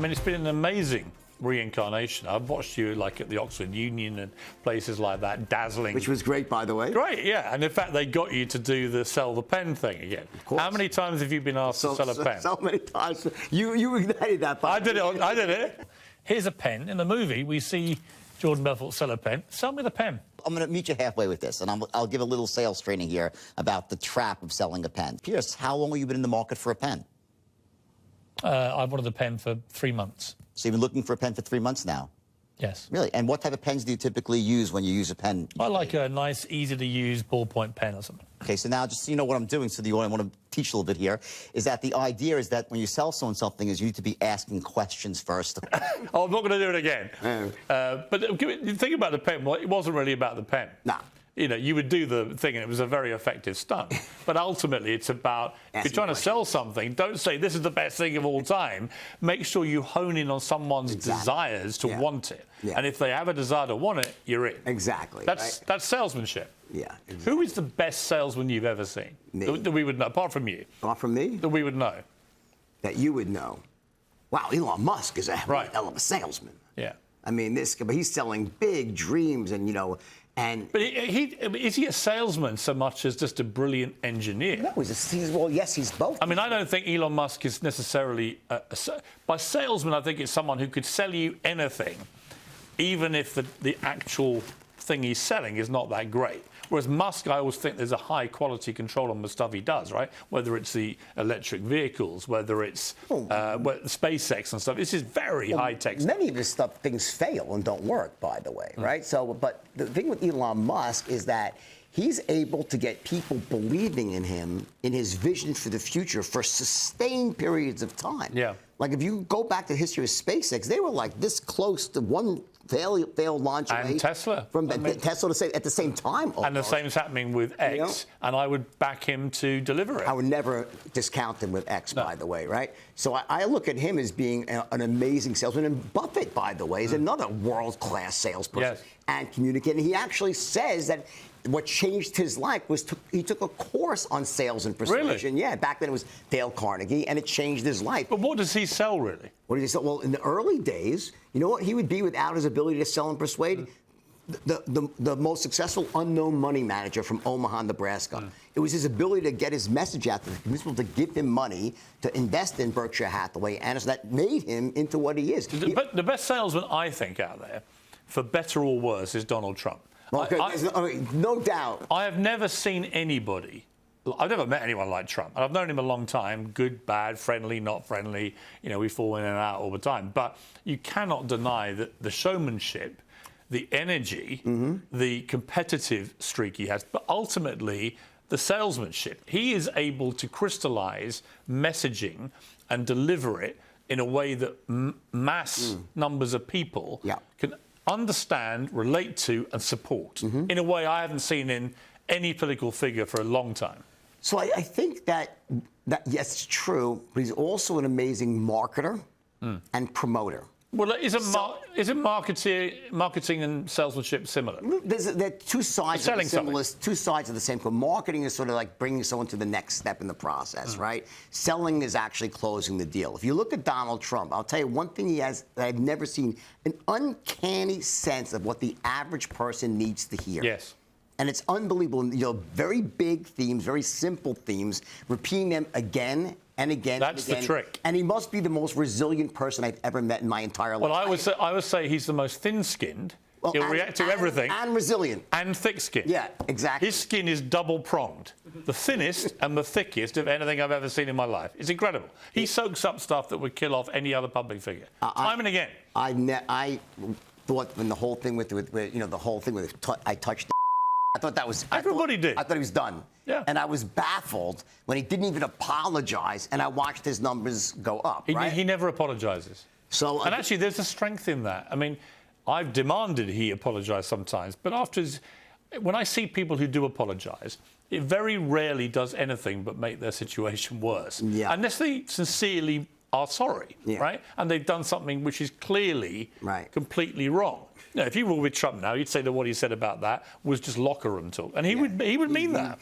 I mean, it's been an amazing reincarnation. I've watched you like at the Oxford Union and places like that, dazzling. Which was great, by the way. Great, yeah. And in fact, they got you to do the sell the pen thing again. Of course. How many times have you been asked to sell a pen? So many times. You ignited that. I did it. I did it. Here's a pen. In the movie, we see Jordan Belfort sell a pen. Sell me the pen. I'm going to meet you halfway with this, and I'll give a little sales training here about the trap of selling a pen. Piers, how long have you been in the market for a pen? I've wanted a pen for 3 months. So you've been looking for a pen for 3 months now? Yes. Really? And what type of pens do you typically use when you use a pen? I like a nice, easy-to-use ballpoint pen or something. Okay, so now just so you know what I'm doing, so the audience, I want to teach a little bit here, is that the idea is that when you sell someone something is you need to be asking questions first. Oh, I'm not going to do it again. But think about the pen. Well, it wasn't really about the pen. Nah. You know, you would do the thing and it was a very effective stunt. But ultimately, it's about, if you're trying to sell something, don't say this is the best thing of all time. Make sure you hone in on someone's desires to want it. Yeah. And if they have a desire to want it, you're in. Exactly. That's salesmanship. Yeah. Exactly. Who is the best salesman you've ever seen? Me. That we would know, apart from you. Apart from me? That we would know. That you would know. Wow, Elon Musk is a hell of a salesman. Yeah. I mean, but he's selling big dreams and, you know, and... But is he a salesman so much as just a brilliant engineer? No, well, yes, he's both. I mean, I don't think Elon Musk is necessarily... by salesman, I think it's someone who could sell you anything, even if the actual thing he's selling is not that great. Whereas Musk, I always think there's a high quality control on the stuff he does, right? Whether it's the electric vehicles, whether it's SpaceX and stuff. This is very high tech stuff. Many of his things fail and don't work, by the way, right? So, but the thing with Elon Musk is that he's able to get people believing in him, in his vision for the future for sustained periods of time. Yeah. Like if you go back to the history of SpaceX, they were like this close to one failed launch away. And Tesla. From Tesla to say at the same time. Almost. And the same is happening with X, and I would back him to deliver it. I would never discount him with X, by the way, right? So I look at him as being an amazing salesman. And Buffett, by the way, is another world-class salesperson and communicator. He actually says that what changed his life was he took a course on sales and persuasion. Really? Yeah, back then it was Dale Carnegie, and it changed his life. But what does he sell, really? What did he sell? Well, in the early days, you know what he would be without his ability to sell and persuade? The most successful unknown money manager from Omaha, Nebraska. It was his ability to get his message out to convince people to give him money to invest in Berkshire Hathaway, and so that made him into what he is. But the best salesman, I think, out there, for better or worse, is Donald Trump. Okay, no doubt. I have never seen anybody, I've never met anyone like Trump. I've known him a long time, good, bad, friendly, not friendly. You know, we fall in and out all the time. But you cannot deny that the showmanship, the energy, the competitive streak he has, but ultimately the salesmanship. He is able to crystallize messaging and deliver it in a way that mass numbers of people can understand, relate to, and support in a way I haven't seen in any political figure for a long time. So I think that yes, it's true, but he's also an amazing marketer and promoter. Well, isn't marketing and salesmanship similar? They're two sides of the same coin. Marketing is sort of like bringing someone to the next step in the process, right? Selling is actually closing the deal. If you look at Donald Trump, I'll tell you one thing he has that I've never seen, an uncanny sense of what the average person needs to hear. Yes. And it's unbelievable. You know, very big themes, very simple themes, repeating them again and again. That's and again. the trick. And he must be the most resilient person I've ever met in my entire life. Well, I would say he's the most thin-skinned. Well, He'll react to everything. And resilient. And thick-skinned. Yeah, exactly. His skin is double-pronged. The thinnest and the thickest of anything I've ever seen in my life. It's incredible. He soaks up stuff that would kill off any other public figure. Time and again. I thought when the whole thing with the whole thing with I touched. I thought that was... Everybody did. I thought he was done. Yeah. And I was baffled when he didn't even apologize, and I watched his numbers go up, right? He never apologizes. So, and actually, there's a strength in that. I mean, I've demanded he apologize sometimes, but when I see people who do apologize, it very rarely does anything but make their situation worse. Yeah. Unless they sincerely are sorry, right? And they've done something which is clearly completely wrong. You know, if you were with Trump now, you'd say that what he said about that was just locker room talk, and he would mean that.